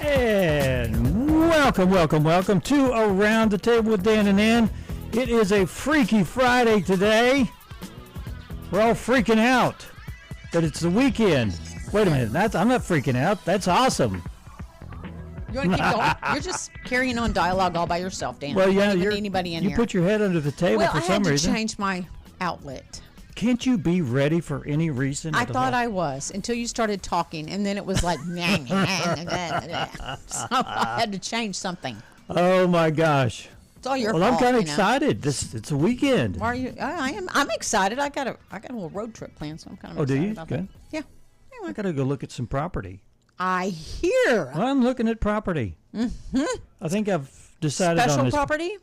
And welcome to Around the Table with Dan and Ann. It is a Freaky Friday today. We're all freaking out that it's the weekend. Wait a minute, I'm not freaking out. That's awesome. You want to keep going? You're just carrying on dialogue all by yourself, Dan. Well, yeah, you anybody in you here. put your head under the table for some reason. I had to change my outlet. Can't you be ready for any reason? I thought I was until you started talking, and then it was like, so I had to change something. Oh my gosh! It's all your fault. Well, I'm kind of excited. It's a weekend. Why are you? I am. I'm excited. I got a little road trip planned, so I'm kind of excited. Oh, do you? About Good. that. Yeah. Anyway. I gotta go look at some property. I hear. Well, I'm looking at property. Mm-hmm. I think I've decided on this. Special property?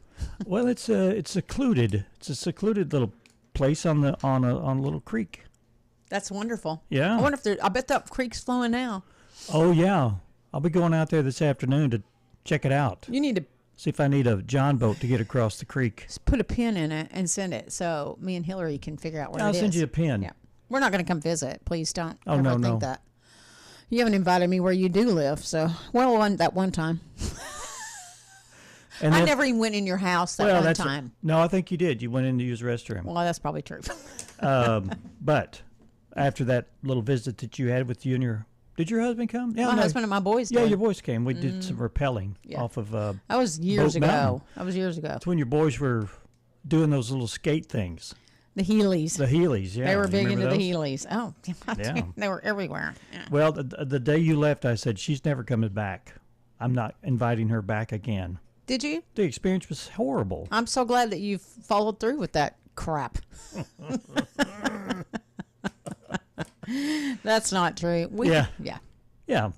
Well, it's secluded. It's a secluded little place on a little creek. That's wonderful. Yeah. I wonder if I bet that creek's flowing now. Oh yeah, I'll be going out there this afternoon to check it out. You need to see if I need a John boat to get across the creek. Just put a pin in it and send it so me and Hillary can figure out where it is. I'll send you a pin. Yeah. We're not going to come visit. Please don't ever think that. You haven't invited me where you do live, so that one time. And I never even went in your house one time. No, I think you did. You went in to use the restroom. Well, that's probably true. But after that little visit that you had with you and did your husband come? Yeah, my husband and my boys did. Yeah, your boys came. We did some rappelling off of That was years ago. That was years ago. That's when your boys were doing those little skate things. The Heelys. The Heelys, yeah. They were big into the Heelys. Oh, yeah. They were everywhere. Yeah. Well, the day you left, I said, she's never coming back. I'm not inviting her back again. Did you? The experience was horrible. I'm so glad that you followed through with that crap. That's not true. Yeah,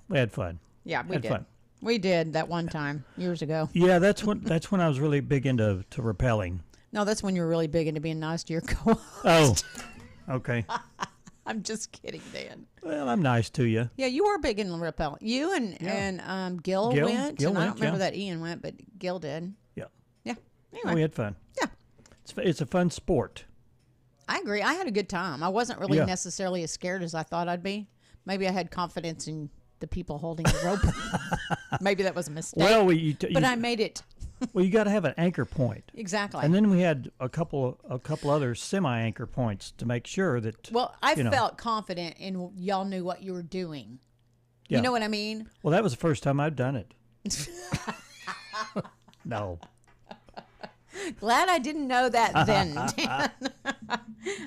we had fun. Yeah, we did. Fun. We did that one time years ago. Yeah, that's when I was really big into rappelling. No, that's when you were really big into being nice to your co-host. Oh, okay. I'm just kidding, Dan. Well, I'm nice to you. Yeah, you were big in rappelling. You and Gil went. Gil and went, I don't remember that Ian went, but Gil did. Yeah. Yeah. Anyway. We had fun. Yeah. It's a fun sport. I agree. I had a good time. I wasn't really necessarily as scared as I thought I'd be. Maybe I had confidence in the people holding the rope. Maybe that was a mistake. Well, but I made it. Well, you got to have an anchor point. Exactly. And then we had a couple other semi-anchor points to make sure that. Well, I felt confident in y'all knew what you were doing. Yeah. You know what I mean? Well, that was the first time I've done it. No. Glad I didn't know that then, Dan.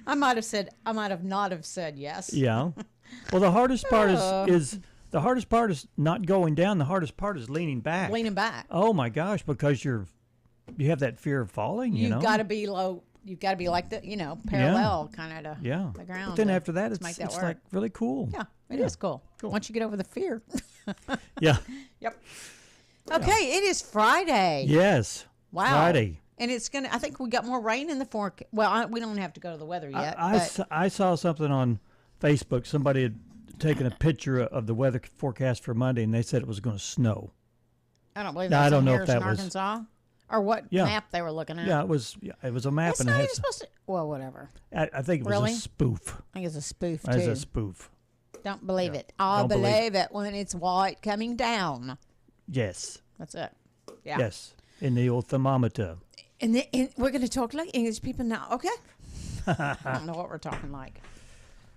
I might have not have said yes. Yeah. Well, the hardest part is not going down. The hardest part is leaning back. Leaning back. Oh my gosh, because you have that fear of falling. You've got to be low. You've got to be like the parallel kind of to the ground. But then after that, it's like really cool. Yeah, it is cool. Once you get over the fear. Yeah. Yep. Okay, it is Friday. Yes. Wow. Friday. And it's gonna. I think we got more rain in the forecast. Well, we don't have to go to the weather yet. I saw something on Facebook. Somebody had taken a picture of the weather forecast for Monday, and they said it was going to snow. I don't believe that. I don't know if that was Arkansas or what map they were looking at. Yeah, it was a map. It's not even supposed to. Well, whatever. I think it was a spoof. I think it's a spoof too. It's a spoof. Don't believe it. I'll believe it when it's white coming down. Yes. That's it. Yeah. Yes. In the old thermometer. And we're going to talk like English people now. Okay. I don't know what we're talking like.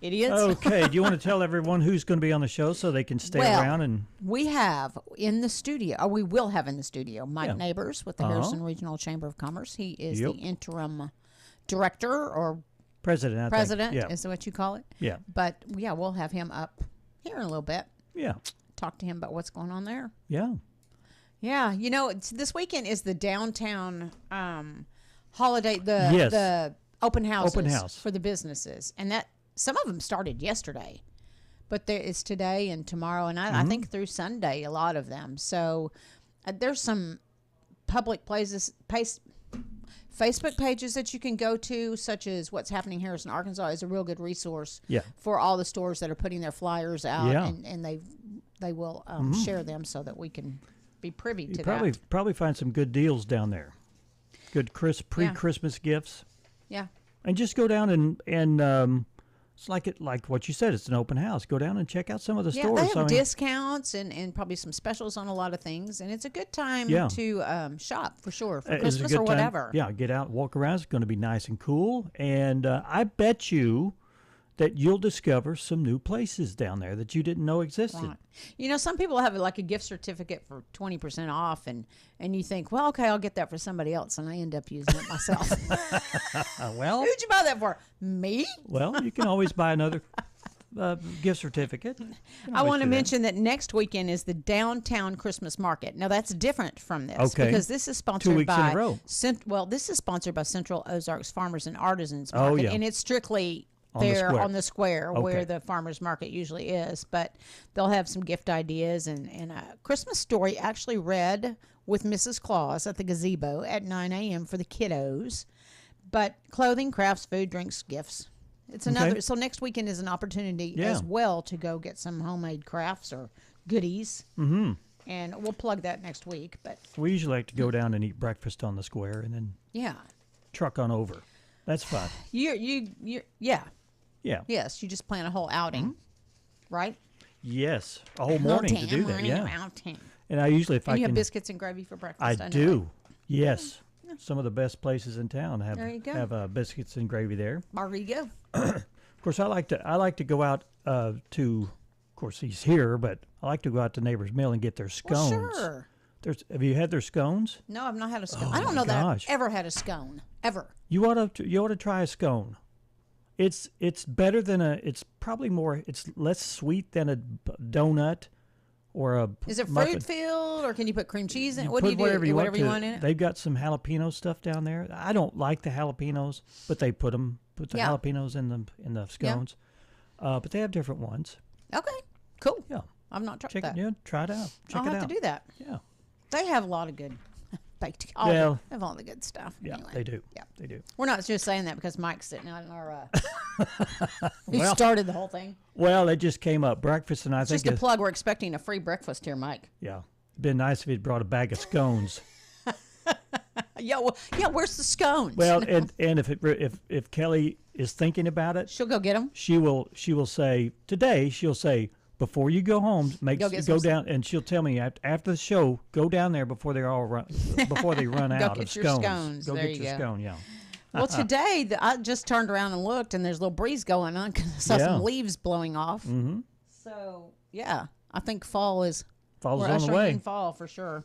Idiots. Okay. Do you want to tell everyone who's going to be on the show so they can stay around? And we have in the studio, or we will have in the studio, Mike Nabors with the Harrison Regional Chamber of Commerce. He is the interim director or president. President is what you call it. Yeah. But we'll have him up here in a little bit. Yeah. Talk to him about what's going on there. Yeah. Yeah, this weekend is the downtown holiday, the open houses for the businesses, and that some of them started yesterday, but there is today and tomorrow, and I think through Sunday a lot of them. So there's some public places, Facebook pages that you can go to, such as What's Happening Here in Arkansas is a real good resource for all the stores that are putting their flyers out, and they will share them so that we can be privy to that. Probably find some good deals down there. Good pre-Christmas gifts. Yeah. And just go down and It's like what you said. It's an open house. Go down and check out some of the stores. They have discounts and probably some specials on a lot of things, and it's a good time to shop for sure for Christmas or whatever. Yeah, get out, walk around. It's going to be nice and cool, and I bet you that you'll discover some new places down there that you didn't know existed. Right. You know, some people have like a gift certificate for 20% off, and you think, well, okay, I'll get that for somebody else, and I end up using it myself. Well, who'd you buy that for? Me? Well, you can always buy another gift certificate. I want to mention that next weekend is the downtown Christmas market. Now that's different from this because this is sponsored 2 weeks by in a row. This is sponsored by Central Ozarks Farmers and Artisans Market, and it's strictly on the square where the farmers market usually is, but they'll have some gift ideas and a Christmas story actually read with Mrs. Claus at the gazebo at 9 a.m. for the kiddos, but clothing, crafts, food, drinks, gifts. It's another. So next weekend is an opportunity as well to go get some homemade crafts or goodies. Mm-hmm. And we'll plug that next week. But we usually like to go down and eat breakfast on the square and then truck on over. That's fun. Yes, you just plan a whole outing, right? Yes, a whole morning to do that. Outing. And I usually, if I you can, have biscuits and gravy for breakfast. I do. Yes, some of the best places in town have biscuits and gravy there. There you go. Of course, I like to go out to. Of course, he's here, but I like to go out to Nabors Mill and get their scones. Well, sure. Have you had their scones? No, I've not had a scone. I don't know that I've ever had a scone ever. You ought to try a scone. It's better than it's less sweet than a donut or a Is it muffin. fruit filled or can you put cream cheese in it? What do you do? Whatever you want in it? They've got some jalapeno stuff down there. I don't like the jalapenos, but they put the jalapenos in the scones. But they have different ones. Okay, cool. Yeah. I've not tried that. Yeah, try it out. I'll have to do that. Yeah. They have a lot of good baked. They have all the good stuff. Yeah, anyway. they do. Yeah, they do. We're not just saying that because Mike's sitting out in our. He started the whole thing. Well, it just came up breakfast, and I think just a plug. We're expecting a free breakfast here, Mike. Yeah, it'd been nice if he'd brought a bag of scones. Where's the scones? Well, and if Kelly is thinking about it, she'll go get them. She will say today. She'll say, before you go home, go down, and she'll tell me after the show, go down there before they run out of scones. Go get your scone. Yeah. Well, today I just turned around and looked, and there's a little breeze going on because I saw some leaves blowing off. Mm-hmm. So I think fall's on the way. In fall for sure.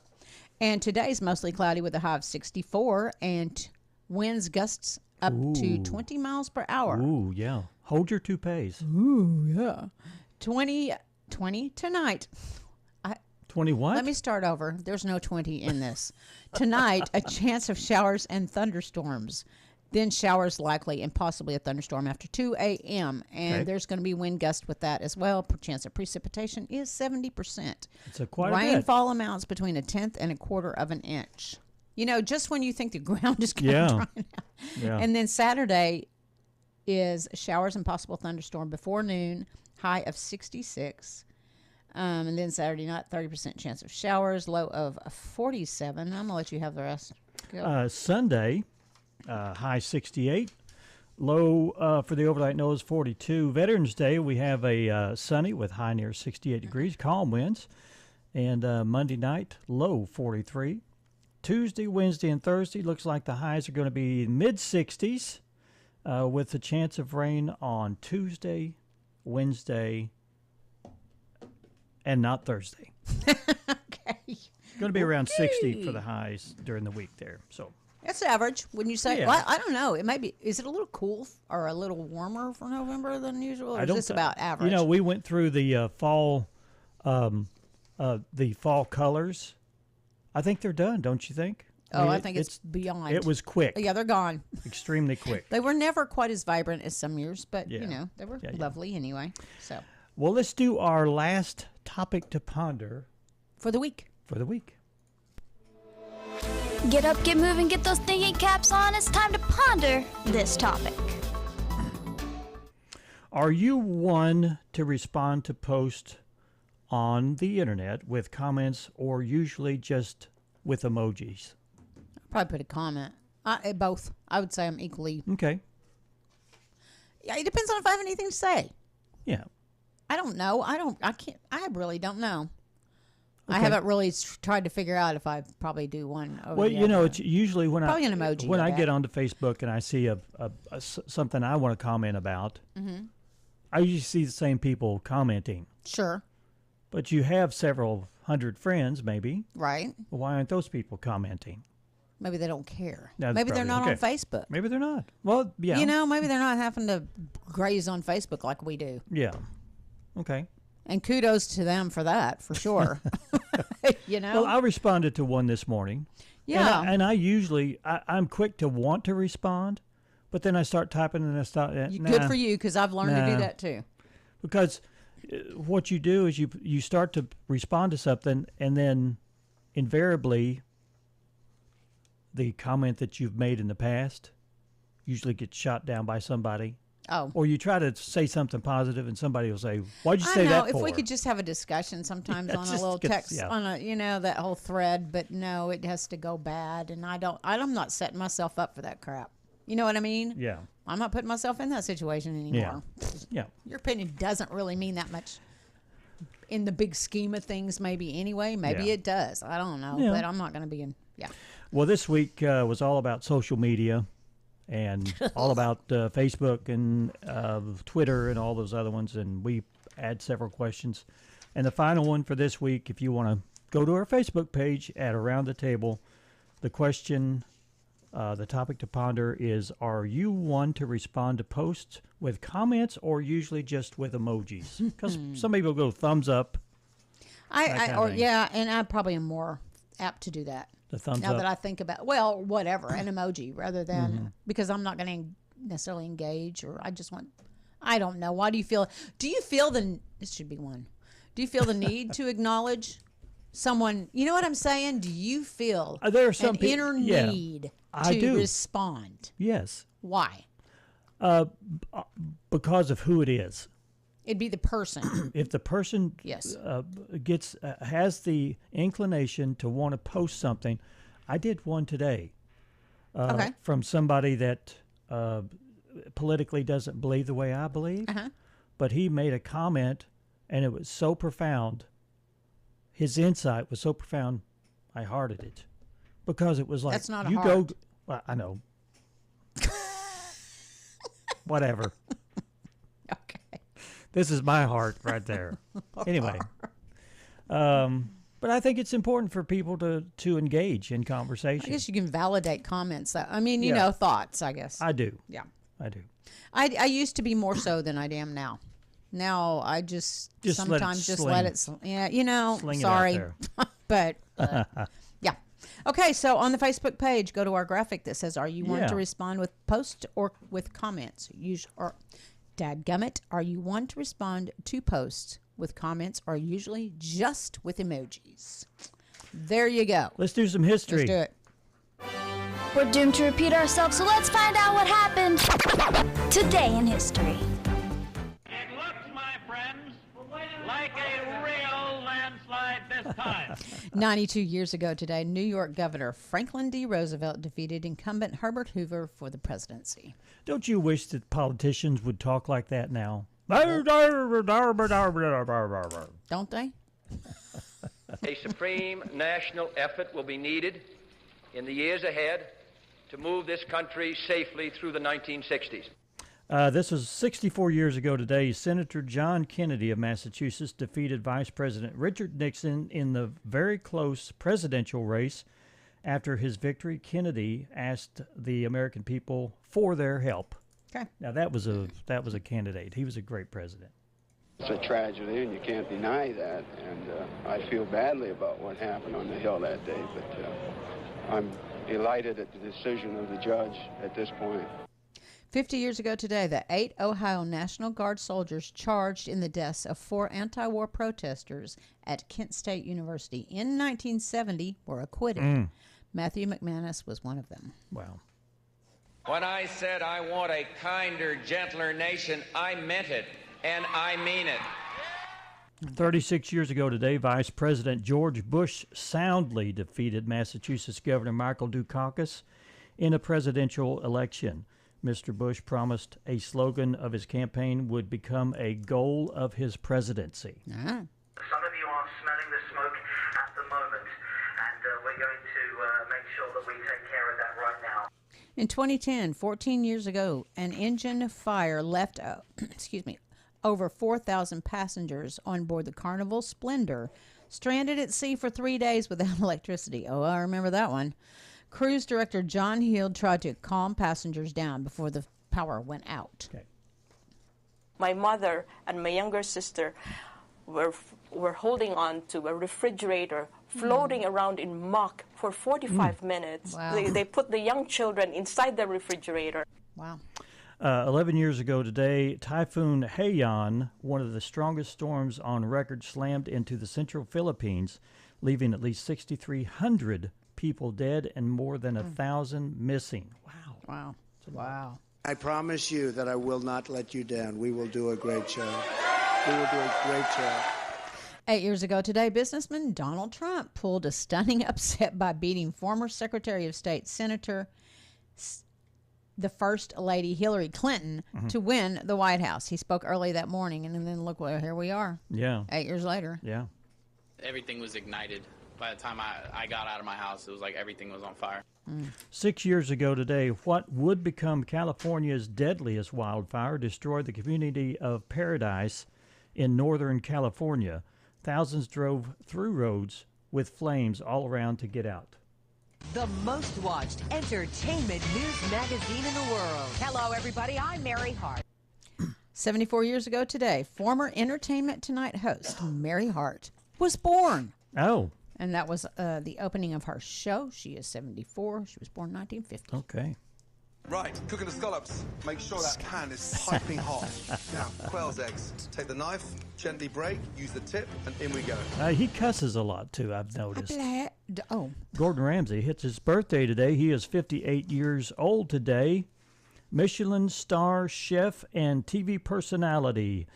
And today's mostly cloudy with a high of 64 and winds gusts up to 20 miles per hour. Ooh, yeah. Hold your toupees. Ooh, yeah. 20 tonight. 20 what? Let me start over. There's no 20 in this. Tonight, a chance of showers and thunderstorms. Then showers likely and possibly a thunderstorm after 2 a.m. And there's going to be wind gust with that as well. Chance of precipitation is 70%. It's quite a bit. Rainfall amounts between a tenth and a quarter of an inch. You know, just when you think the ground is going to dry out. Yeah. And then Saturday is showers and possible thunderstorm before noon, high of 66. And then Saturday night, 30% chance of showers, low of 47. I'm going to let you have the rest. Sunday, high 68. Low for the overnight nose, 42. Veterans Day, we have a sunny with high near 68 degrees, calm winds. And Monday night, low 43. Tuesday, Wednesday, and Thursday, looks like the highs are going to be mid-60s with a chance of rain on Tuesday, Wednesday, and not Thursday. Okay. It's going to be around 60 for the highs during the week there. So that's average, wouldn't you say? Yeah. Well, I don't know. It may be. Is it a little cool or a little warmer for November than usual? Or is this about average? You know, we went through the fall colors. I think they're done, don't you think? I think it's beyond. It was quick. Yeah, they're gone. Extremely quick. They were never quite as vibrant as some years, but, you know, they were lovely anyway. So. Well, let's do our last topic to ponder. For the week. Get up, get moving, get those thinking caps on. It's time to ponder this topic. Are you one to respond to posts on the internet with comments or usually just with emojis? I'll probably put a comment. Both. I would say I'm equally. Okay. Yeah, it depends on if I have anything to say. Yeah. I don't know. I really don't know. Okay. I haven't really tried to figure out if I probably do one over well, the you know, other. it's usually when probably an emoji when I get onto Facebook and I see something I want to comment about, I usually see the same people commenting. Sure. But you have several hundred friends, maybe. Right. Well, why aren't those people commenting? Maybe they don't care. Maybe they're not on Facebook. Maybe they're not. Well, yeah. You know, maybe they're not having to graze on Facebook like we do. Yeah. Okay. And kudos to them for that, for sure. You know? Well, I responded to one this morning. Yeah. And I usually, I'm quick to want to respond, but then I start typing and I start, Good for you, because I've learned to do that too. Because what you do is you start to respond to something, and then invariably the comment that you've made in the past usually gets shot down by somebody. Oh. Or you try to say something positive and somebody will say, "Why'd you say that for?" If we could just have a discussion sometimes on a little text, on that whole thread, but no, it has to go bad, and I'm not setting myself up for that crap. You know what I mean? Yeah. I'm not putting myself in that situation anymore. Yeah. Your opinion doesn't really mean that much in the big scheme of things, maybe anyway. Maybe it does. I don't know, but I'm not going to be in. Yeah. Well, this week was all about social media. And all about Facebook and Twitter and all those other ones. And we had several questions. And the final one for this week, if you want to go to our Facebook page at Around the Table, the question, the topic to ponder is, are you one to respond to posts with comments or usually just with emojis? Because some people go thumbs up. And I probably am more apt to do that. The thumbs now up. that I think about, well, whatever, an emoji rather than, because I'm not going to necessarily engage, or I don't know. Why do you feel this should be one. Do you feel the need to acknowledge someone? You know what I'm saying? Do you feel there are some inner need to respond? Yes. Why? Because of who it is. It'd be the person. If the person has the inclination to want to post something, I did one today from somebody that politically doesn't believe the way I believe, but he made a comment, and it was so profound. His insight was so profound, I hearted it, because it was like, that's not a heart. Well, I know. Whatever. Okay. This is my heart right there. Anyway, but I think it's important for people to engage in conversation. I guess you can validate comments. You know, thoughts, I guess. I do. Yeah. I do. I used to be more so than I am now. Now I just sometimes let it yeah, you know, sling sorry. It out there. But yeah. Okay, so on the Facebook page, go to our graphic that says, are you one to respond with posts or with comments? Dadgummit, are you one to respond to posts with comments or usually just with emojis? There you go. Let's do some history. Let's do it. We're doomed to repeat ourselves, so let's find out what happened today in history. It looks, my friends, like a real landslide this time. 92 years ago today, New York Governor Franklin D. Roosevelt defeated incumbent Herbert Hoover for the presidency. Don't you wish that politicians would talk like that now? Don't they? A supreme national effort will be needed in the years ahead to move this country safely through the 1960s. This was 64 years ago today. Senator John Kennedy of Massachusetts defeated Vice President Richard Nixon in the very close presidential race. After his victory, Kennedy asked the American people for their help. Okay. Now that was a candidate. He was a great president. It's a tragedy, and you can't deny that. And I feel badly about what happened on the Hill that day, but I'm delighted at the decision of the judge at this point. 50 years ago today, the 8 Ohio National Guard soldiers charged in the deaths of 4 anti-war protesters at Kent State University in 1970 were acquitted. Matthew McManus was one of them. Wow. When I said I want a kinder, gentler nation, I meant it, and I mean it. 36 years ago today, Vice President George Bush soundly defeated Massachusetts Governor Michael Dukakis in a presidential election. Mr. Bush promised a slogan of his campaign would become a goal of his presidency. Ah. Some of you are smelling the smoke at the moment, and we're going to make sure that we take care of that right now. In 2010, 14 years ago, an engine fire left over 4,000 passengers on board the Carnival Splendor, stranded at sea for 3 days without electricity. Oh, I remember that one. Cruise director John Heald tried to calm passengers down before the power went out. Okay. My mother and my younger sister were holding on to a refrigerator, floating around in muck for 45 minutes. Wow. They put the young children inside the refrigerator. Wow. 11 years ago today, Typhoon Haiyan, one of the strongest storms on record, slammed into the central Philippines, leaving at least 6,300 people dead and more than 1,000 missing. Wow. Wow. Wow. I promise you that I will not let you down. We will do a great job. We will do a great job. 8 years ago today, businessman Donald Trump pulled a stunning upset by beating former Secretary of State Senator the First Lady Hillary Clinton to win the White House. He spoke early that morning, and then look, well, here we are. Yeah. 8 years later. Yeah. Everything was ignited. By the time I got out of my house, it was like everything was on fire. 6 years ago today, what would become California's deadliest wildfire destroyed the community of Paradise in Northern California. Thousands drove through roads with flames all around to get out. The most watched entertainment news magazine in the world. Hello, everybody. I'm Mary Hart. 74 years ago today, former Entertainment Tonight host Mary Hart was born. Oh. And that was the opening of her show. She is 74. She was born in 1950. Okay. Right, cooking the scallops. Make sure that pan is piping hot. Now, quail's eggs. Take the knife, gently break, use the tip, and in we go. He cusses a lot, too, I've noticed. Oh. Gordon Ramsay hits his birthday today. He is 58 years old today. Michelin star, chef, and TV personality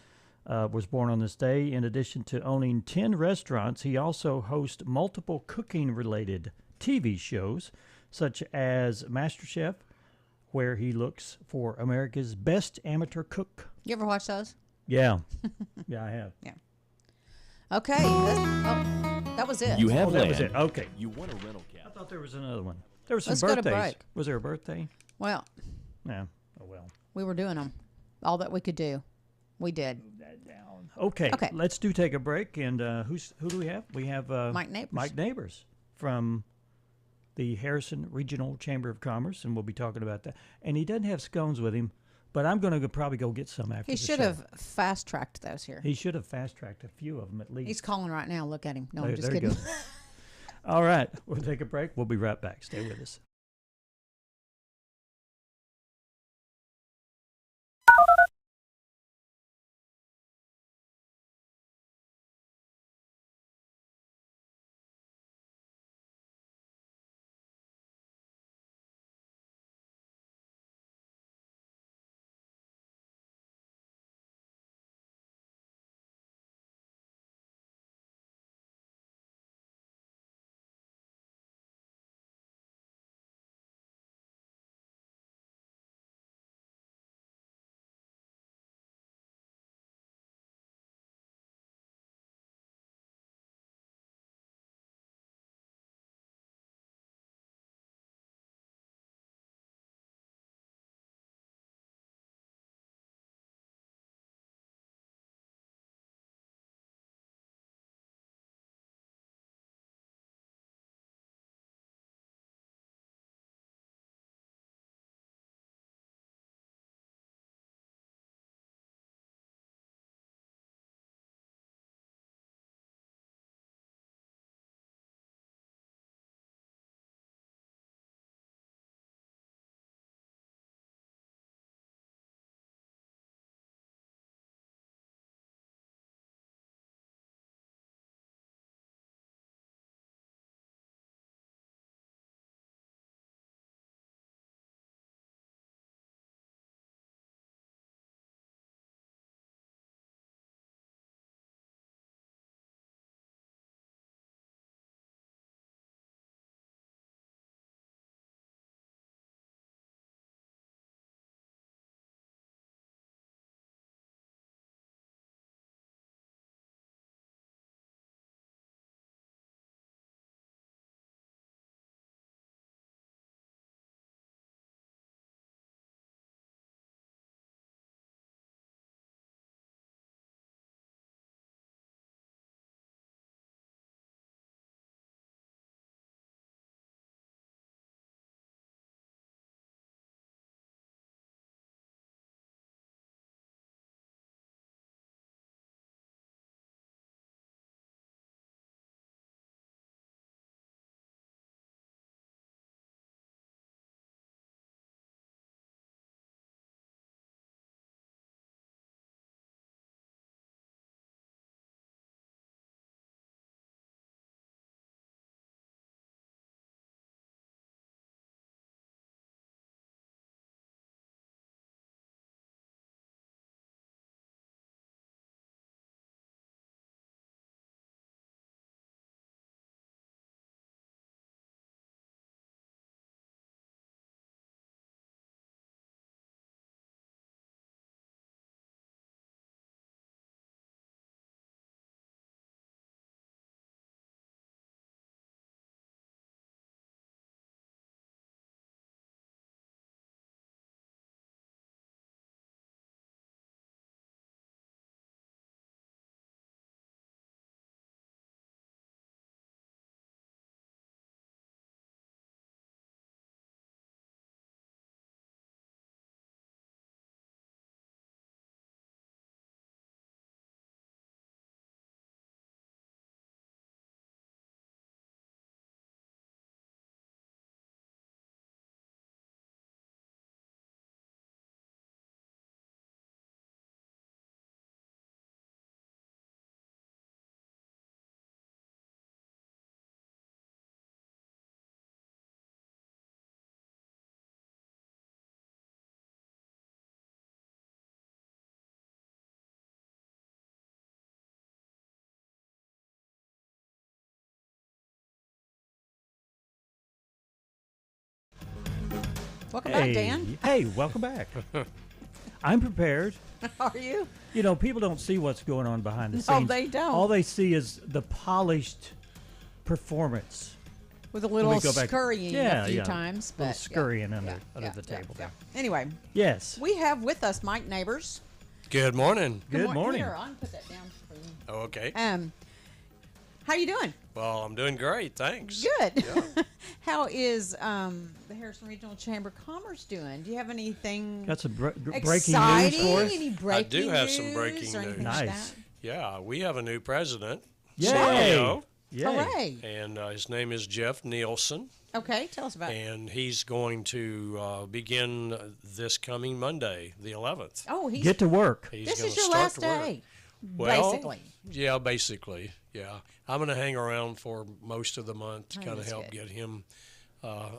was born on this day. In addition to owning 10 restaurants, he also hosts multiple cooking-related TV shows, such as MasterChef, where he looks for America's best amateur cook. You ever watch those? Yeah. Yeah, I have. Yeah. Okay. That was it. You have that was it. Okay. You want a rental cab. I thought there was another one. There were some Let's go to birthdays. break. Was there a birthday? Well. Yeah. Oh, well. We were doing them. All that we could do. We did. Move that down. Okay. Let's take a break. And who do we have? We have Mike Nabors. Mike Nabors from the Harrison Regional Chamber of Commerce, and we'll be talking about that. And he doesn't have scones with him, but I'm going to probably go get some after He the should show. have fast-tracked those here. He should have fast-tracked a few of them at least. He's calling right now. Look at him. No, there, I'm just there kidding. You go. All right. We'll take a break. We'll be right back. Stay with us. Welcome back, Dan. Hey, welcome back. I'm prepared. Are you? You know, people don't see what's going on behind the No, scenes. they don't. All they see is the polished performance. With a little scurrying a few times. A little scurrying under the table there. Anyway. Yes. We have with us Mike Nabors. Good morning. Good morning. Here, I'll put that down for you. Oh, okay. How you doing? Well, I'm doing great, thanks. Good. Yeah. How is the Harrison Regional Chamber of Commerce doing? Do you have anything Got some breaking exciting? news for us? Any breaking I do have news some breaking or news. anything like Nice. that? Yeah, we have a new president. Yay! CEO, Yay. Hooray. and his name is Jeff Nielsen. Okay, tell us about it. And he's going to begin this coming Monday, the 11th. Oh, he's Get to work. this is your last day, basically. Yeah, basically. Yeah. I'm going to hang around for most of the month to kind of that's help good. get him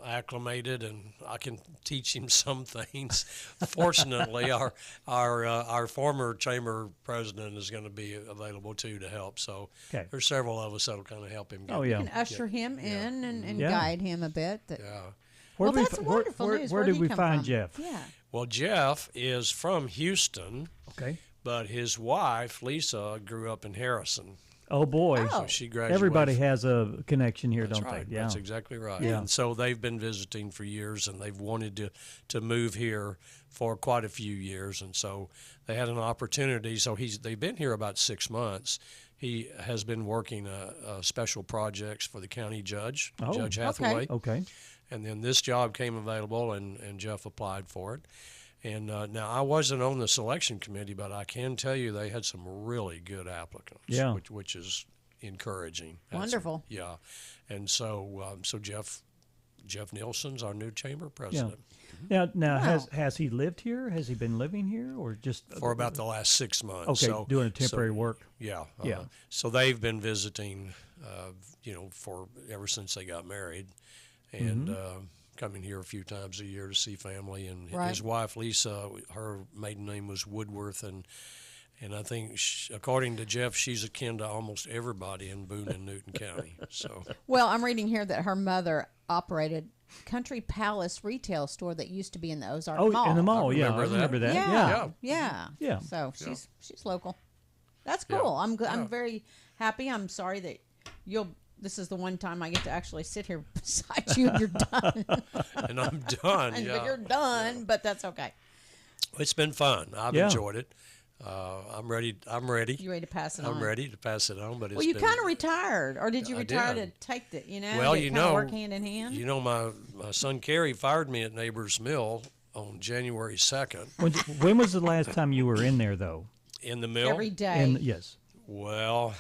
acclimated, and I can teach him some things. Fortunately, our former chamber president is going to be available too to help. So there's several of us that'll kind of help him. You can usher him in and guide him a bit. Where that's wonderful news. Where did we come find from? Jeff? Yeah. Well, Jeff is from Houston. Okay. But his wife, Lisa, grew up in Harrison. Oh, boy. So she graduated. Everybody has a connection here, That's don't right. they? Yeah. That's exactly right. Yeah. And so they've been visiting for years, and they've wanted to move here for quite a few years. And so they had an opportunity. So they've been here about 6 months. He has been working special projects for the county judge, Judge Hathaway. Okay. And then this job came available, and Jeff applied for it. And now I wasn't on the selection committee, but I can tell you they had some really good applicants, which is encouraging. Wonderful. Yeah. And so Jeff Nielsen's our new chamber president. Yeah. Now has he lived here? Has he been living here, or just for about the last 6 months? Okay, so, doing a temporary work. Yeah. Yeah. So they've been visiting, for ever since they got married, and coming here a few times a year to see family. And his wife Lisa, her maiden name was Woodworth, and I think according to Jeff, she's akin to almost everybody in Boone and Newton County. So well, I'm reading here that her mother operated Country Palace retail store that used to be in the Ozark Mall. In the mall, I remember that. Yeah. So she's local. That's cool. Yeah. I'm very happy. I'm sorry that this is the one time I get to actually sit here beside you and you're done. And I'm done. But you're done, but that's okay. It's been fun. I've enjoyed it. I'm ready. You ready to pass it on? I'm ready to pass it on. But you kind of retired, or did you retire to take the? Well, work hand in hand. You know, my son Kerry fired me at Nabors Mill on January 2nd. When was the last time you were in there, though? In the mill? Every day. Yes. Well,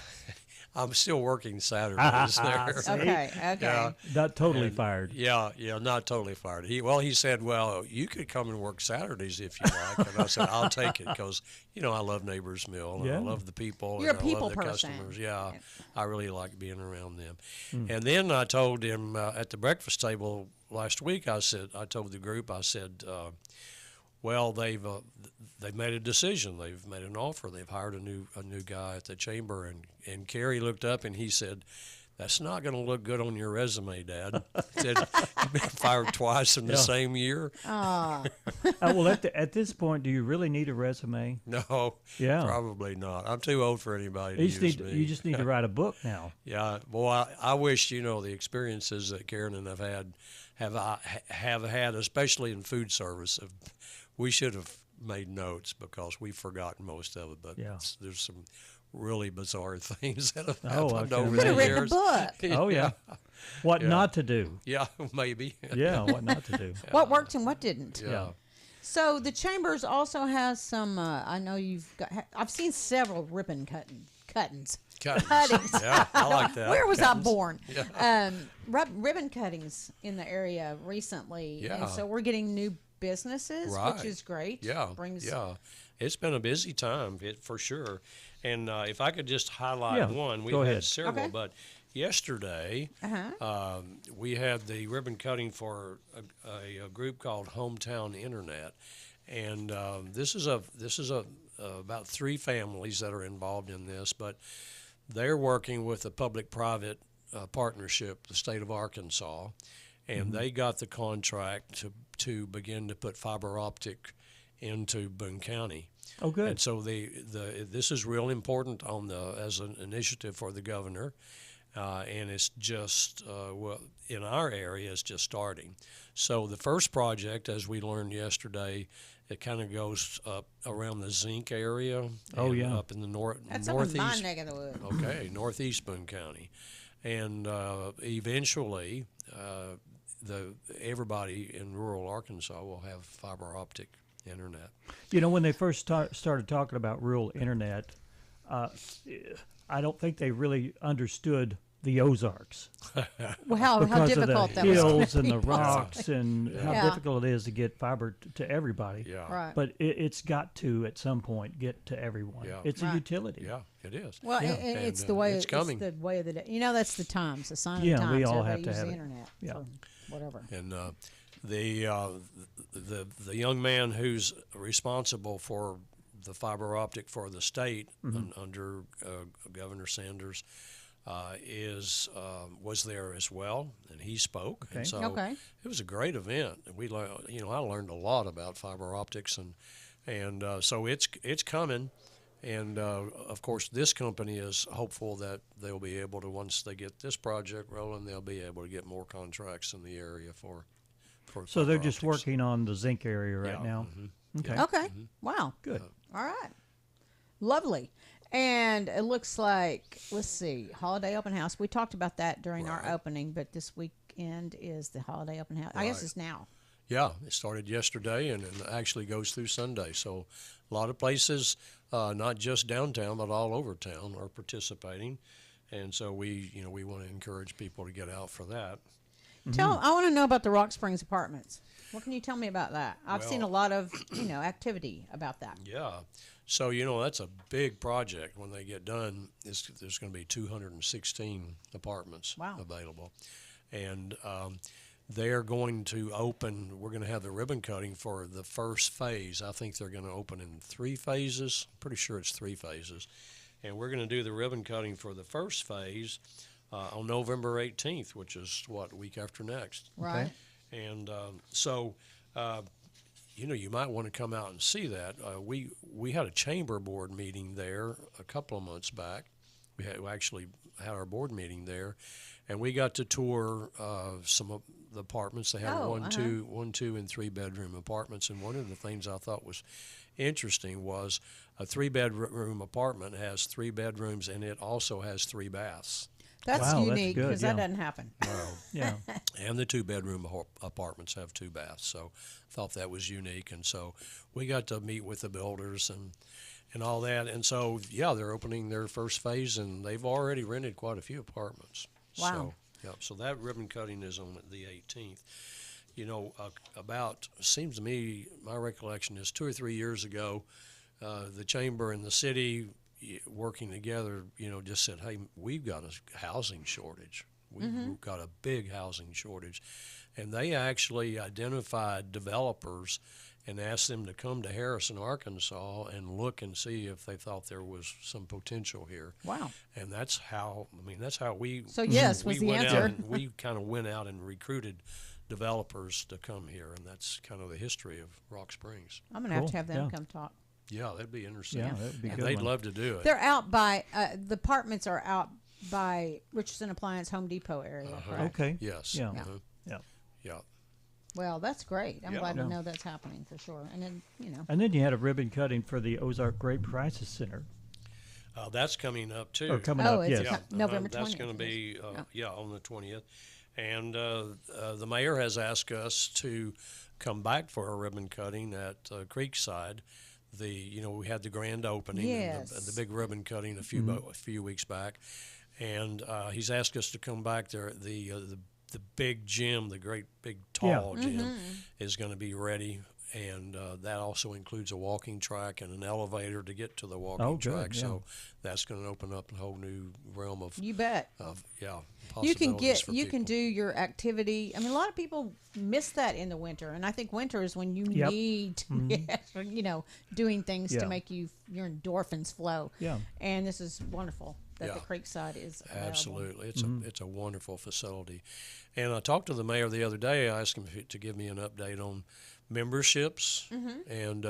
I'm still working Saturdays there. Okay. Yeah. Not totally fired. Yeah, not totally fired. He said, well, you could come and work Saturdays if you like. And I said, I'll take it because, I love Nabors Mill, and I love the people. You're and a people I love the person. customers. Yeah, I really like being around them. And then I told him at the breakfast table last week, I told the group, well, they've made a decision. They've made an offer. They've hired a new guy at the chamber. And Kerry looked up and he said, "That's not going to look good on your resume, Dad." He said, "You've been fired twice in the same year." Well, at this point, do you really need a resume? No. Yeah. Probably not. I'm too old for anybody to use me. You just need to write a book now. Yeah. Well, I wish the experiences that Karen and I've have had, especially in food service. We should have made notes because we've forgotten most of it. But there's some really bizarre things that have happened over the years. Could have written a book. Oh, yeah. What not to do. Yeah, maybe. Yeah, what not to do. What worked and what didn't. Yeah. So the Chambers also has some, I know I've seen several ribbon cuttings. Cuttings. Yeah, I like that. Where was cuttings. I born? Yeah. Ribbon cuttings in the area recently. Yeah. And so we're getting new businesses, which is great. Yeah. It's been a busy time, for sure. And if I could just highlight one, we've had several, but yesterday we had the ribbon cutting for a group called Hometown Internet, and this is about 3 families that are involved in this, but they're working with a public-private partnership, the state of Arkansas. and they got the contract to begin to put fiber optic into Boone County. Oh, good. And so this is real important as an initiative for the governor, and it's just in our area it's just starting. So the first project, as we learned yesterday, it kind of goes up around the Zinc area. Oh, yeah. Up in the That's northeast. up in my neck of the woods. Okay, northeast Boone County, and eventually everybody in rural Arkansas will have fiber optic internet. You know, when they first started talking about rural internet, I don't think they really understood the Ozarks. Well, how difficult that was. Because of the hills and the rocks and how difficult it is to get fiber to everybody. Yeah. Right. But it's got to, at some point, get to everyone. Yeah. It's a utility. Yeah, it is. Well, and it's the way it's coming. It's the way of the day. You know, that's the times, the sign of the times. We all Everybody have to have uses it. the internet. Yeah. For whatever. And the young man who's responsible for the fiber optic for the state under Governor Sanders was there as well, and he spoke. Okay. And so it was a great event. And I learned a lot about fiber optics, and so it's coming. And of course, this company is hopeful that they'll be able to, once they get this project rolling, they'll be able to get more contracts in the area for. So they're just working on the Zinc area right now. Mm-hmm. Okay. Okay. Wow. Good. All right. Lovely. And it looks like, let's see, holiday open house. We talked about that during our opening, but this weekend is the holiday open house. I guess it's now. Yeah, it started yesterday and it actually goes through Sunday. So a lot of places, not just downtown, but all over town are participating. And so we want to encourage people to get out for that. I want to know about the Rock Springs Apartments. What can you tell me about that? I've seen a lot of, activity about that. Yeah. So, that's a big project. When they get done, there's going to be 216 apartments available. And they're going to open, we're going to have the ribbon cutting for the first phase. I think they're going to open in 3 phases. I'm pretty sure it's 3 phases. And we're going to do the ribbon cutting for the first phase on November 18th, which is, a week after next. Right. And so, you might want to come out and see that. We had a chamber board meeting there a couple of months back. We actually had our board meeting there, and we got to tour some of the apartments. They had 1, 2, and 3 bedroom apartments. And one of the things I thought was interesting was a 3-bedroom apartment has 3 bedrooms, and it also has 3 baths. That's unique because that doesn't happen. Yeah. And the 2-bedroom apartments have 2 baths. So I thought that was unique. And so we got to meet with the builders and all that. And so, they're opening their first phase, and they've already rented quite a few apartments. Wow. So that ribbon cutting is on the 18th. Seems to me, my recollection is 2 or 3 years ago, the chamber and the city working together, just said, hey, we've got a housing shortage. We've got a big housing shortage. And they actually identified developers and asked them to come to Harrison, Arkansas and look and see if they thought there was some potential here. Wow. And that's how we... So yes, was the answer. We kind of went out and recruited developers to come here, and that's kind of the history of Rock Springs. I'm going to have them come talk. Yeah, that'd be interesting. Yeah, that'd be good. They'd love to do it. They're out by the apartments are out by Richardson Appliance Home Depot area. Correct? Okay. Yes. Yeah. Yeah. Well, that's great. I'm glad to know that's happening for sure. And then And then you had a ribbon cutting for the Ozark Grape Crisis Center. That's coming up too. Or coming up, it's yes. November 20th. That's going to be on the 20th. And the mayor has asked us to come back for a ribbon cutting at Creekside. We had the grand opening and the big ribbon cutting a few weeks back, and he's asked us to come back there. The big gym, the great big tall gym, is going to be ready, and that also includes a walking track and an elevator to get to the walking track. Yeah. So that's going to open up a whole new realm of you can possibilities can do your activity. I mean, a lot of people miss that in the winter, and I think winter is when you need doing things to make your endorphins flow. Yeah. And this is wonderful. that the Creekside is available. Absolutely. It's a wonderful facility. And I talked to the mayor the other day. I asked him to give me an update on memberships, and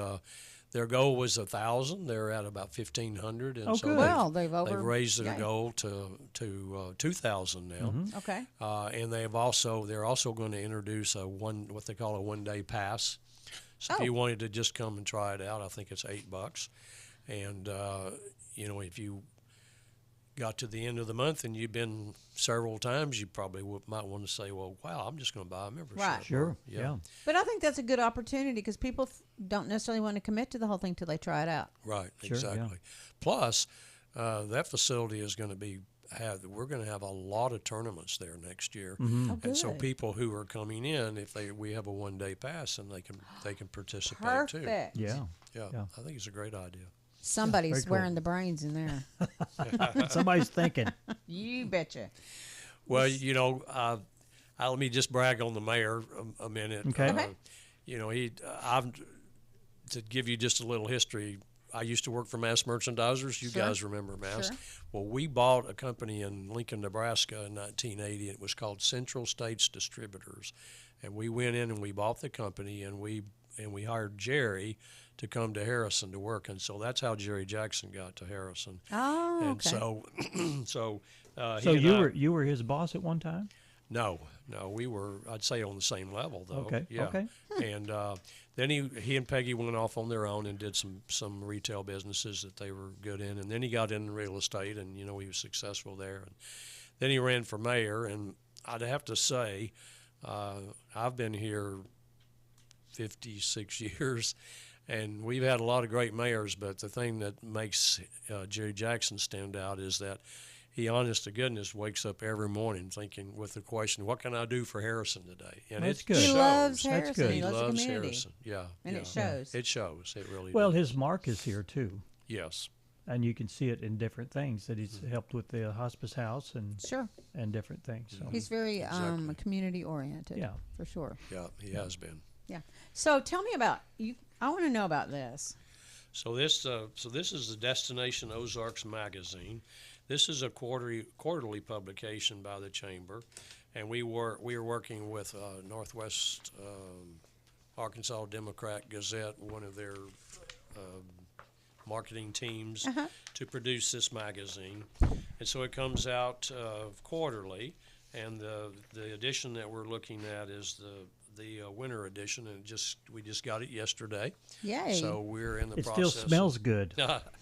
their goal was 1,000. They're at about 1,500, and so they've raised their goal to 2,000 now. Okay. And they're also going to introduce what they call a one-day pass. So if you wanted to just come and try it out, I think it's $8. And if you got to the end of the month and you've been several times, you probably might want to say, well, wow, I'm just going to buy a membership. Right. Sure. Yeah. But I think that's a good opportunity because people don't necessarily want to commit to the whole thing till they try it out. Right. Sure, Exactly. Yeah. Plus, that facility is going to we're going to have a lot of tournaments there next year. And so people who are coming in, we have a one-day pass, and they can participate too. Perfect. Yeah. I think it's a great idea. Somebody's wearing the brains in there. Somebody's thinking. You betcha. Well, let me just brag on the mayor a minute. Okay. To give you just a little history, I used to work for Mass Merchandisers. You guys remember Mass. Sure. Well, we bought a company in Lincoln, Nebraska in 1980. It was called Central States Distributors. And we went in and we bought the company, and we hired Jerry to come to Harrison to work. And so that's how Jerry Jackson got to Harrison. Oh, and okay. So you were his boss at one time? No, we were, I'd say, on the same level, though. Okay, yeah. okay. And then he and Peggy went off on their own and did some retail businesses that they were good in. And then he got into real estate, and, he was successful there. And then he ran for mayor, and I'd have to say, I've been here 56 years, and we've had a lot of great mayors, but the thing that makes Jerry Jackson stand out is that he, honest to goodness, wakes up every morning thinking with the question, what can I do for Harrison today? And That's it good. shows. He loves Harrison. That's good. He loves the community. Harrison. Yeah. And it shows. It shows. It really Well, does. his mark is here, too. Yes. And you can see it in different things that he's helped with the hospice house and different things. So. He's very community oriented. Yeah, for sure. Yeah, he has been. Yeah. So tell me about you. I want to know about this. So this is the Destination Ozarks magazine. This is a quarterly publication by the chamber, and we are working with Northwest Arkansas Democrat Gazette, one of their marketing teams, to produce this magazine. And so it comes out quarterly, and the edition that we're looking at is the winter edition, and we just got it yesterday. Yay. So we're in the process. It still smells good.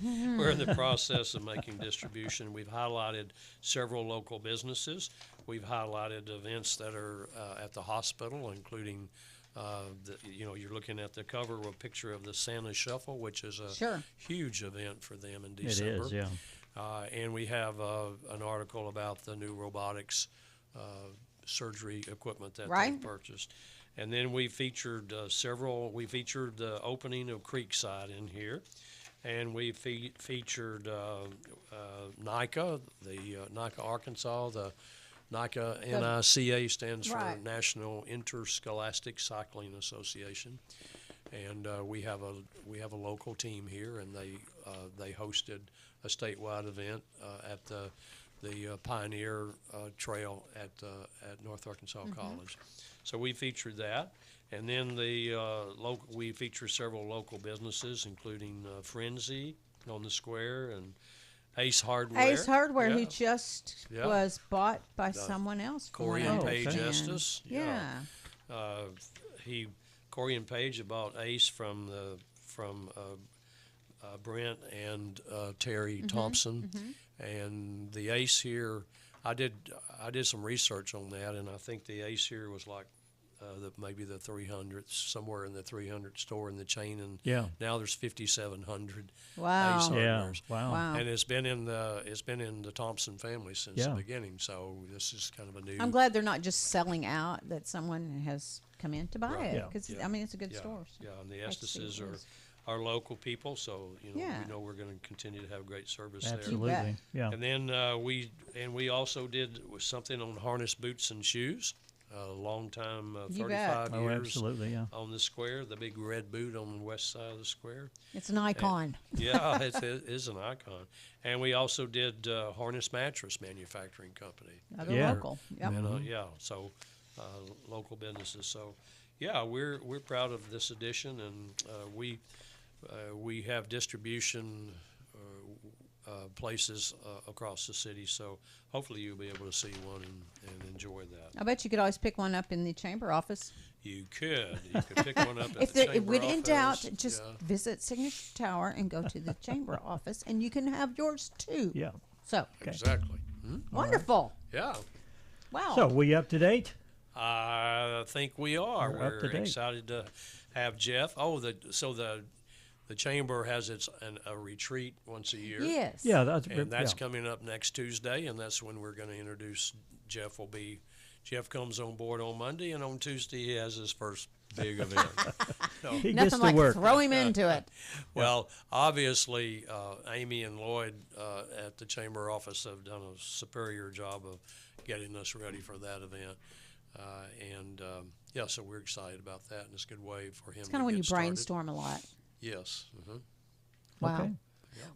We're in the process of making distribution. We've highlighted several local businesses. We've highlighted events that are at the hospital, including you're looking at the cover of a picture of the Santa Shuffle, which is a huge event for them in December. It is, yeah. And we have an article about the new robotics surgery equipment that they've purchased. And then we featured We featured the opening of Creekside in here, and we featured NICA, NICA Arkansas. The NICA NICA stands for National Interscholastic Cycling Association, and we have a local team here, and they hosted a statewide event at the Pioneer Trail at North Arkansas College. So we featured that, and then we feature several local businesses, including Frenzy on the square and Ace Hardware. Ace Hardware, who just was bought by someone else. Corey and Paige Estes. Yeah. Corey and Paige have bought Ace from Brent and Terry Thompson, and the Ace here. I did some research on that, and I think the Ace here was like maybe the 300th, somewhere in the 300th store in the chain, and now there's 5,700 Ace Hardwares. Wow. And it's been in the Thompson family since the beginning. So this is kind of a new. I'm glad they're not just selling out; that someone has come in to buy it, because I mean it's a good store. So. Yeah, and the Esteses are local people, so we know we're going to continue to have great service there. Absolutely, yeah. And then we also did something on harness boots and shoes. a long time, 35 years. Oh, absolutely, yeah. On the square, the big red boot on the west side of the square. It's an icon. And, yeah, it is an icon. And we also did Harness Mattress Manufacturing Company. Another local. Yep. And, so local businesses. So, yeah, we're proud of this edition, and we have distribution places across the city, so hopefully you'll be able to see one and enjoy that. I bet you could always pick one up in the chamber office. You could pick one up at the chamber office. When in doubt, just visit Signature Tower and go to the chamber office, and you can have yours too. Yeah. So exactly. Wonderful. Right. Yeah. Wow. So we up to date? I think we are. We're up to date. Excited to have Jeff. Oh, the chamber has a retreat once a year. Yes. Yeah, that's coming up next Tuesday, and that's when we're going to introduce Jeff. Jeff comes on board on Monday, and on Tuesday he has his first big event. So, he Nothing gets to like work. Throw him into it. Well, obviously, Amy and Lloyd at the chamber office have done a superior job of getting us ready for that event. So we're excited about that, and it's a good way for him. It's kind of when you brainstorm a lot. Yes. Wow. Okay.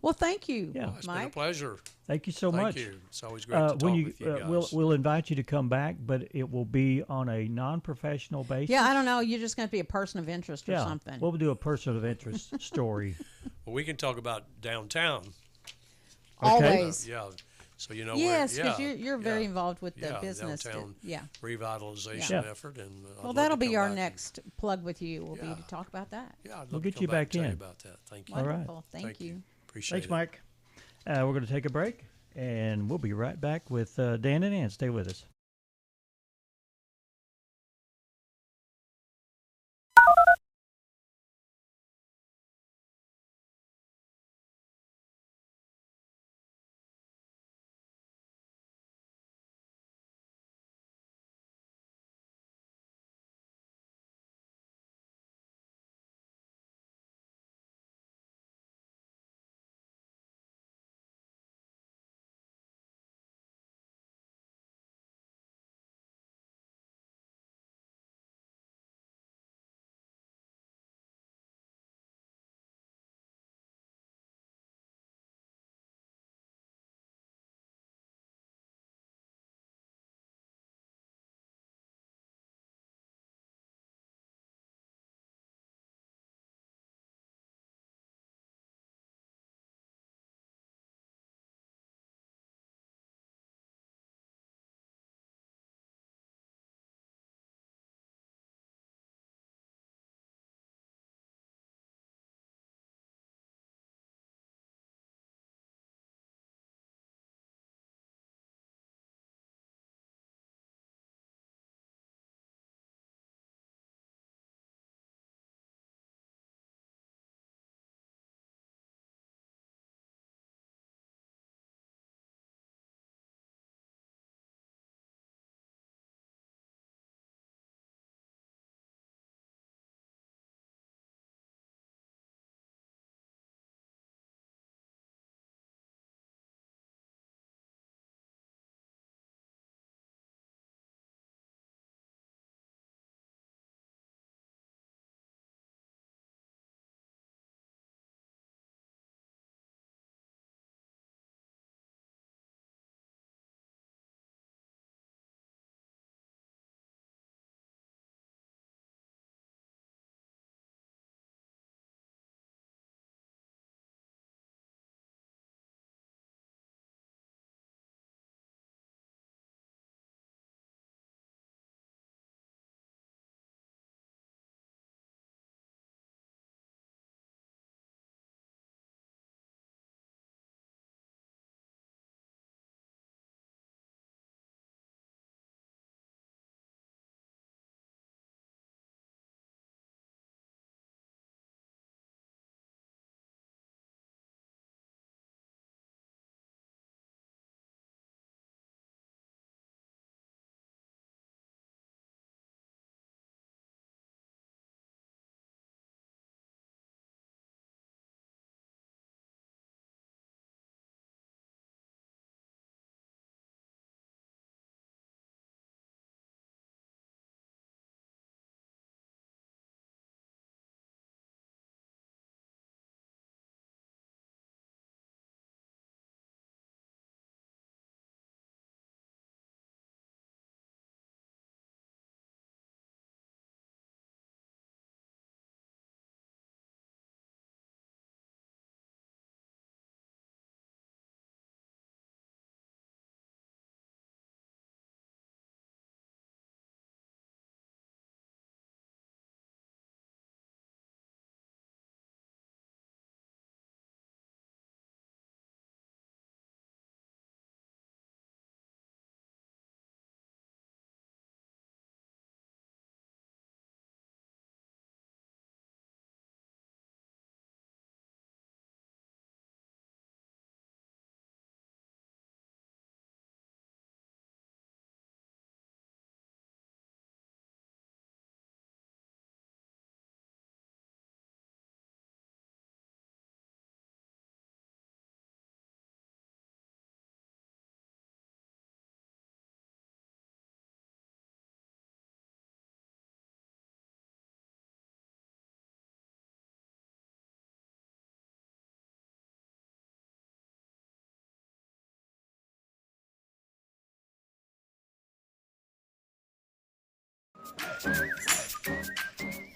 Well, thank you, it's Mike. been a pleasure. Thank you so much. Thank you. It's always great to talk with you guys. We'll invite you to come back, but it will be on a non-professional basis. Yeah, I don't know. You're just going to be a person of interest or something. We'll do a person of interest story. Well, we can talk about downtown. Always. Yeah. So yes, because you're very involved with the business. Downtown revitalization effort, and that'll be our next plug with you. Will be to talk about that. Yeah, we'll get you back in. About that. Thank you. Wonderful. All right. Thank you. Appreciate it. Thanks, Mike. We're going to take a break, and we'll be right back with Dan and Ann. Stay with us.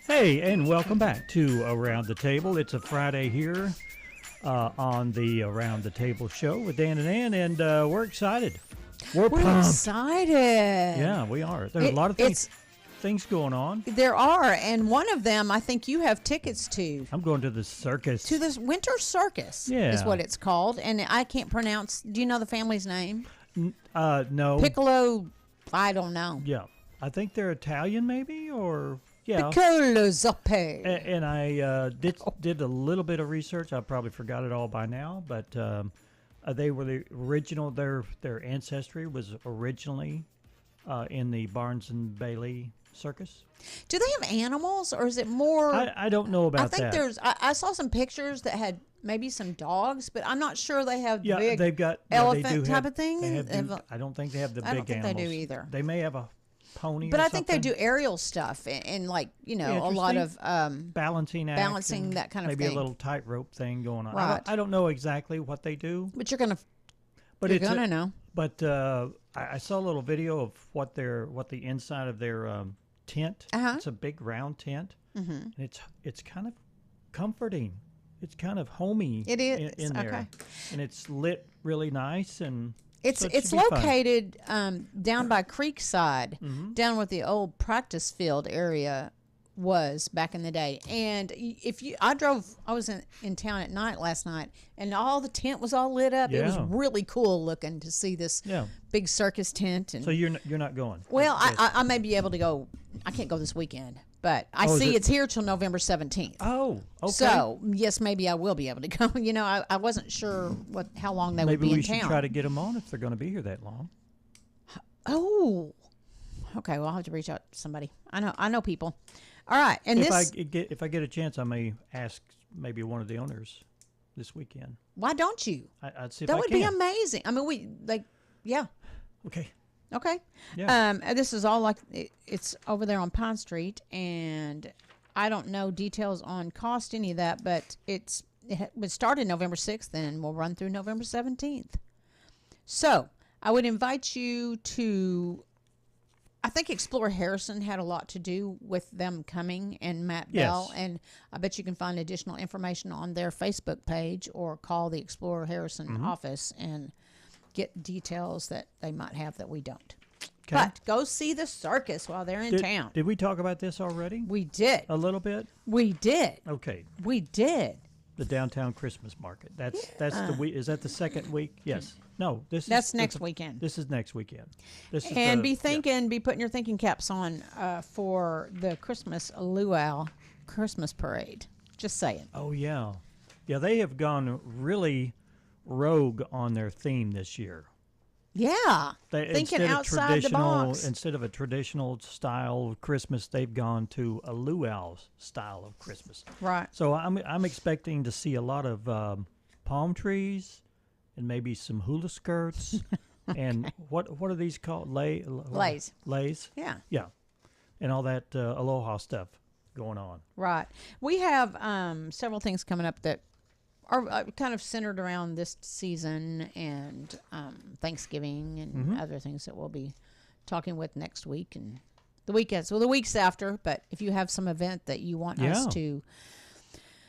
Hey, and welcome back to Around the Table. It's a Friday here on the Around the Table show with Dan and Ann, and we're excited. We're pumped. Excited. Yeah, we are. There's a lot of things going on. There are, and one of them I think you have tickets to. I'm going to the circus. To this winter circus is what it's called, and I can't pronounce. Do you know the family's name? No. Piccolo, I don't know. Yeah, I think they're Italian, maybe, or yeah. Piccolo Zuppi. And I did a little bit of research. I probably forgot it all by now, but they were the original. Their ancestry was originally in the Barnes and Bailey circus. Do they have animals, or is it more? I don't know about that. I think I saw some pictures that had maybe some dogs, but I'm not sure they have the big they've got elephant type of thing. I don't think they have the big animals. I don't think they do either. They may have a pony, but or I think they something. do aerial stuff and like a lot of balancing that kind of maybe thing. a little tightrope thing going on. Right. I don't know exactly what they do, but you're gonna know. But I saw a little video of what the inside of their tent. It's a big round tent, and it's kind of comforting. It's kind of homey. It is in there, and it's lit really nice and. It's located down by Creekside, down where the old practice field area was back in the day. And I was in town at night last night, and all the tent was all lit up. Yeah. It was really cool looking to see this big circus tent. And so you're not going? Well, I may be able to go. I can't go this weekend. But I see it's here till November 17th. Oh, okay. So, yes, maybe I will be able to go. I wasn't sure how long they would be in town. Maybe we should try to get them on if they're going to be here that long. Oh, okay. Well, I'll have to reach out to somebody. I know people. All right. And if I get a chance, I may ask maybe one of the owners this weekend. Why don't you? I'd see if that would be amazing. I mean, yeah. Okay. Okay. Yeah. This is all it's over there on Pine Street, and I don't know details on cost, any of that, but it would start November 6th and will run through November 17th. So I would invite you to. I think Explorer Harrison had a lot to do with them coming, and Matt Bell, and I bet you can find additional information on their Facebook page or call the Explorer Harrison office and get details that they might have that we don't. Okay. But go see the circus while they're in town. Did we talk about this already? We did. A little bit? We did. Okay. We did. The downtown Christmas market. That's the week. Is that the second week? Yes. No, that's next weekend. This is next weekend. Be putting your thinking caps on for the Christmas luau Christmas parade. Just saying. Oh yeah. Yeah, they have gone really rogue on their theme this year. Yeah, thinking outside the box. Instead of a traditional style of Christmas, they've gone to a luau style of Christmas. Right. So I'm expecting to see a lot of palm trees and maybe some hula skirts. Okay. And what are these called? Lays. Lays. Yeah. Yeah, and all that aloha stuff going on. Right. We have several things coming up that are kind of centered around this season and Thanksgiving and other things that we'll be talking with next week and the weekends. Well, the weeks after, but if you have some event that you want us to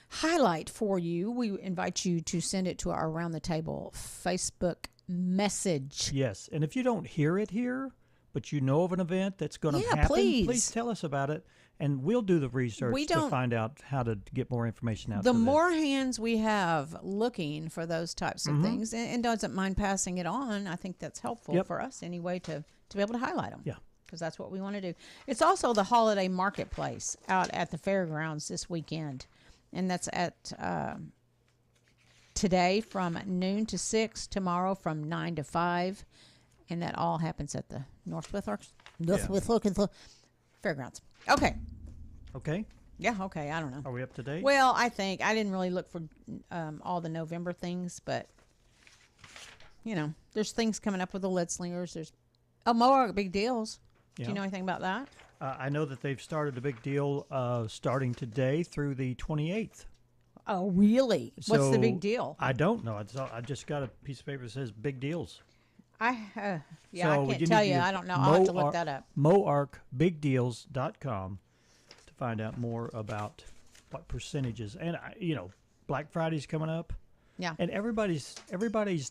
highlight for you, we invite you to send it to our Around the Table Facebook message. Yes, and if you don't hear it here, but you know of an event that's going to happen, please tell us about it. And we'll do the research to find out how to get more information out. The more hands we have looking for those types of things, and doesn't mind passing it on, I think that's helpful for us anyway to be able to highlight them. Yeah. Because that's what we want to do. It's also the holiday marketplace out at the fairgrounds this weekend. And that's at today from noon to 6, tomorrow from 9 to 5. And that all happens at the Northwest Fairgrounds. Okay. Okay. Yeah, okay. I don't know. Are we up to date? Well, I think I didn't really look for all the November things, but there's things coming up with the Lead Slingers. There's more big deals. Yeah. Do you know anything about that? I know that they've started a big deal starting today through the 28th. Oh, really? What's the big deal? I don't know. I just got a piece of paper that says big deals. I can't tell you. I don't know. I'll have to look that up. moarkbigdeals.com to find out more about what percentages. And Black Friday's coming up. Yeah. And everybody's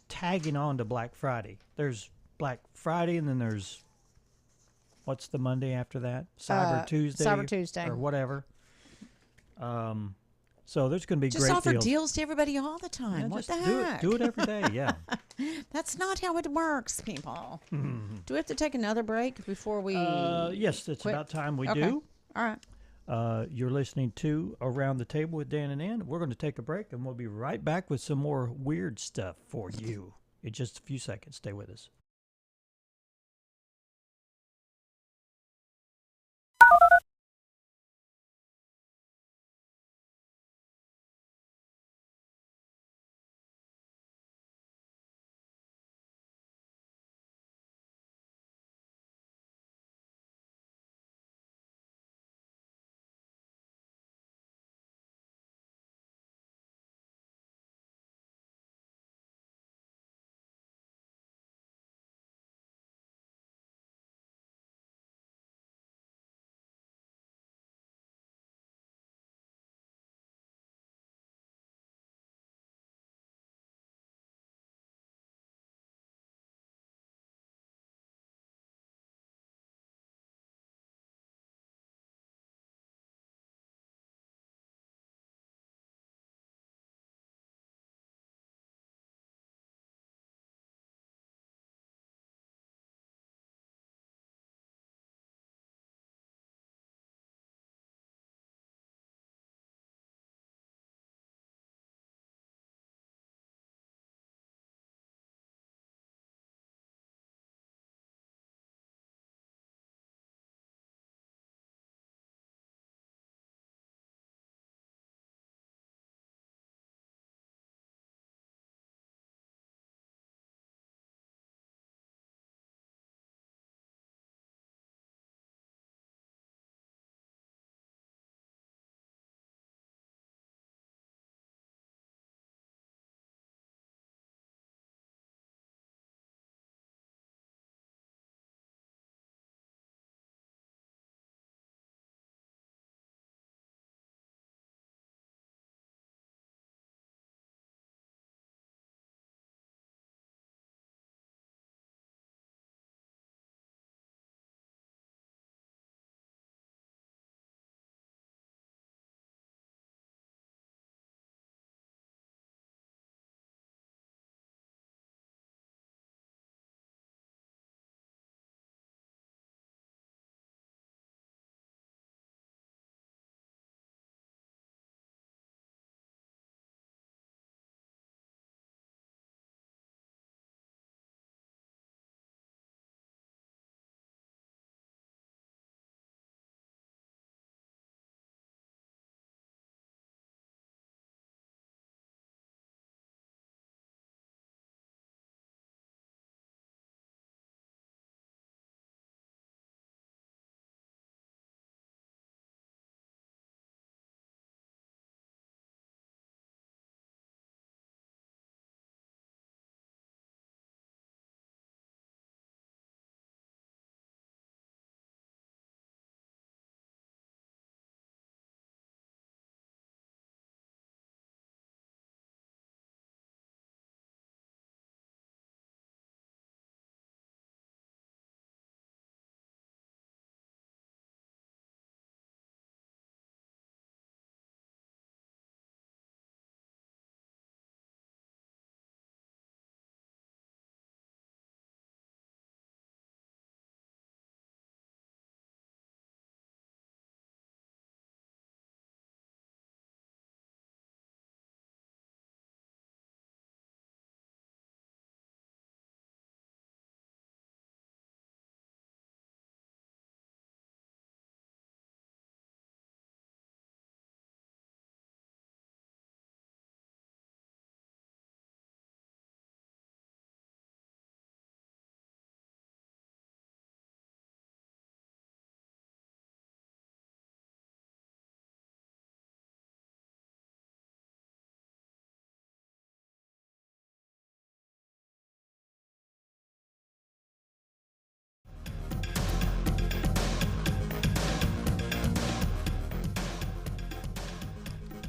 tagging on to Black Friday. There's Black Friday, and then there's what's the Monday after that? Cyber Tuesday, or whatever. So there's going to be just great offer deals. deals to everybody all the time. Yeah, what the heck? Do it every day. Yeah. That's not how it works, people. Do we have to take another break before we? Yes, it's quit? about time we Okay. do. All right. You're listening to Around the Table with Dan and Ann. We're going to take a break, and we'll be right back with some more weird stuff for you in just a few seconds. Stay with us.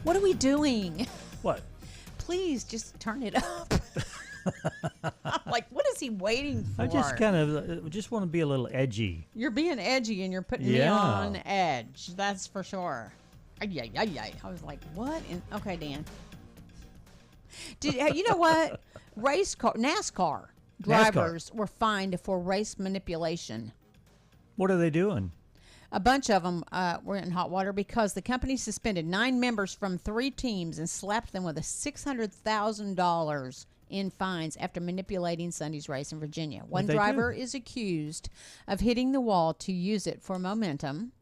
What are we doing? What? Please just turn it up. Like, what is he waiting for? I just kind of just want to be a little edgy. You're being edgy and you're putting me on edge. That's for sure. I was like, what? Okay, Dan. You know what? NASCAR drivers were fined for race manipulation. What are they doing? A bunch of them were in hot water because the company suspended 9 members from 3 teams and slapped them with a $600,000 in fines after manipulating Sunday's race in Virginia. One driver is accused of hitting the wall to use it for momentum.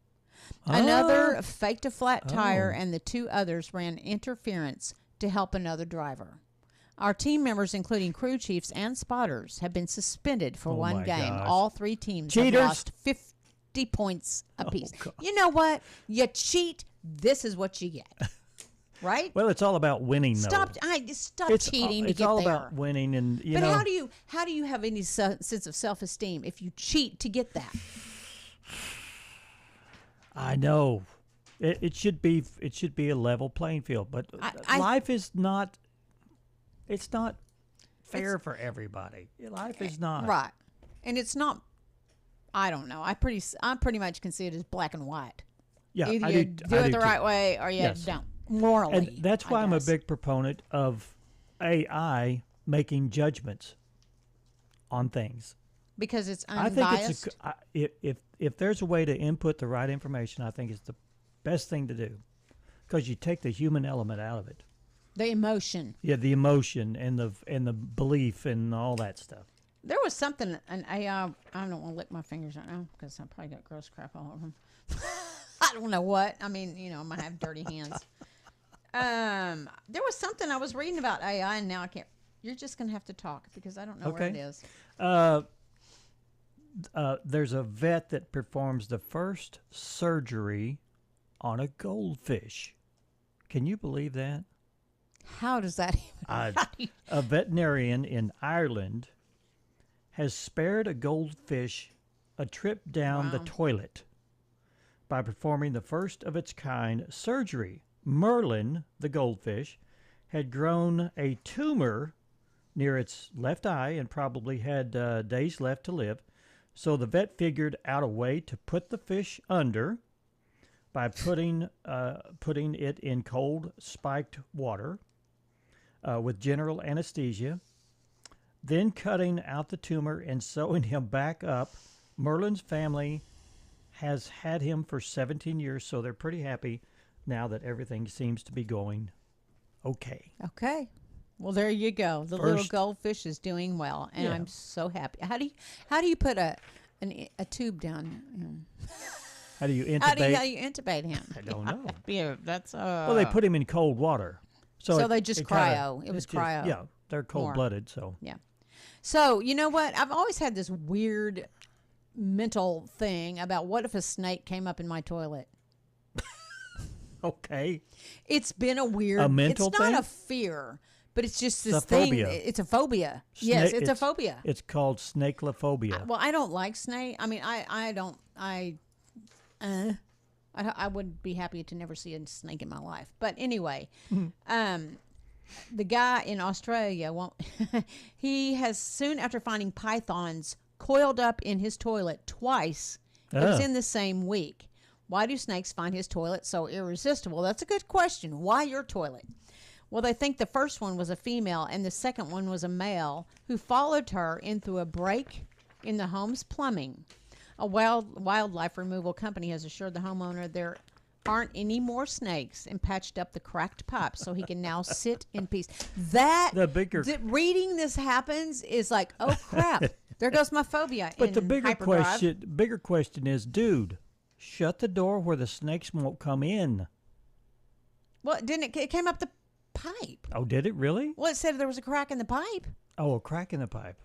Another faked a flat tire, and the 2 others ran interference to help another driver. Our team members, including crew chiefs and spotters, have been suspended for one game. Gosh. All 3 teams Cheaters. have lost 50 points apiece. You know what? You cheat, this is what you get. Right? Well, it's all about winning, though. Stop cheating to get there. It's all about winning, and but how do you have any sense of self-esteem if you cheat to get that? I know, it should be a level playing field, but life is not. It's not fair for everybody. Life is not right, and it's not. I don't know. I pretty much can see it as black and white. Yeah, either you do it the right way or you don't. Morally, and that's why I'm a big proponent of AI making judgments on things. Because it's unbiased. I think if there's a way to input the right information, I think it's the best thing to do, because you take the human element out of it. The emotion. Yeah, the emotion and the belief and all that stuff. There was something an AI. I don't want to lick my fingers right now because I probably got gross crap all over them. I don't know what. I mean, I might have dirty hands. There was something I was reading about AI, and now I can't. You're just gonna have to talk because I don't know where it is. There's a vet that performs the first surgery on a goldfish. Can you believe that? How does that even a veterinarian in Ireland has spared a goldfish a trip down the toilet by performing the first of its kind surgery. Merlin, the goldfish, had grown a tumor near its left eye and probably had days left to live. So the vet figured out a way to put the fish under by putting it in cold spiked water with general anesthesia, then cutting out the tumor and sewing him back up. Merlin's family has had him for 17 years, so they're pretty happy now that everything seems to be going okay. Okay. Well, there you go. The little goldfish is doing well, and I'm so happy. How do you put a tube down? How do you intubate? How do you intubate him? I don't know. Yeah, that's well, they put him in cold water, so they just cryo. It was cryo. Yeah, they're cold-blooded. So yeah. So you know what? I've always had this weird mental thing about what if a snake came up in my toilet. Okay. It's been a weird. mental It's thing? not a fear. But it's just this thing. Phobia. It's a phobia. Yes, it's a phobia. It's called snakelophobia. Well, I don't like snake. I mean, I would be happy to never see a snake in my life. But anyway, the guy in Australia he has soon after finding pythons coiled up in his toilet twice. It was in the same week. Why do snakes find his toilet so irresistible? That's a good question. Why your toilet? Well, they think the first one was a female and the second one was a male who followed her in through a break in the home's plumbing. A wildlife removal company has assured the homeowner there aren't any more snakes and patched up the cracked pipe so he can now sit in peace. Reading this happens is like, oh crap, there goes my phobia. But the bigger question is, dude, shut the door where the snakes won't come in. Well, it came up the pipe. Oh, did it really? Well, it said there was a crack in the pipe. Oh, a crack in the pipe.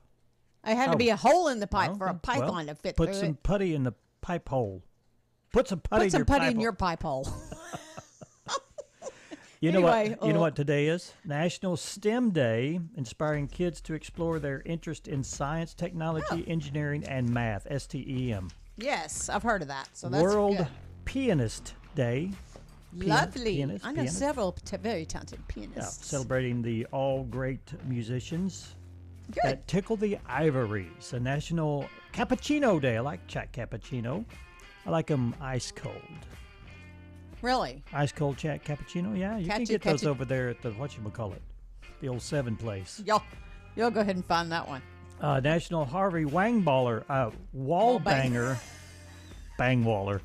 It had to be a hole in the pipe for a python to fit through it. Put some putty in the pipe hole. Put some putty in your pipe hole. You know what today is? National STEM Day, inspiring kids to explore their interest in science, technology, engineering, and math. STEM. Yes, I've heard of that. So that's World good. Pianist Day, Lovely. Pianist, I know several very talented pianists. Yeah, celebrating the all great musicians that tickle the ivories. A National Cappuccino Day. I like Chat Cappuccino. I like them ice cold. Really? Ice cold Chat Cappuccino? Yeah, you can get those over there at the, whatchamacallit, the old 7 place. You'll go ahead and find that one. National Harvey Wangballer, Wall Banger, Bangwaller.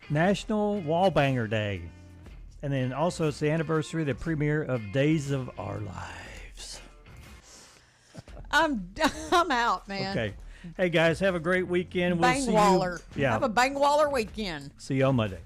National Wall Banger Day. And then also it's the anniversary of the premiere of Days of Our Lives. I'm out, man. Okay. Hey, guys, have a great weekend. Bangwaller. We'll see you. Yeah. Have a Bangwaller weekend. See you on Monday.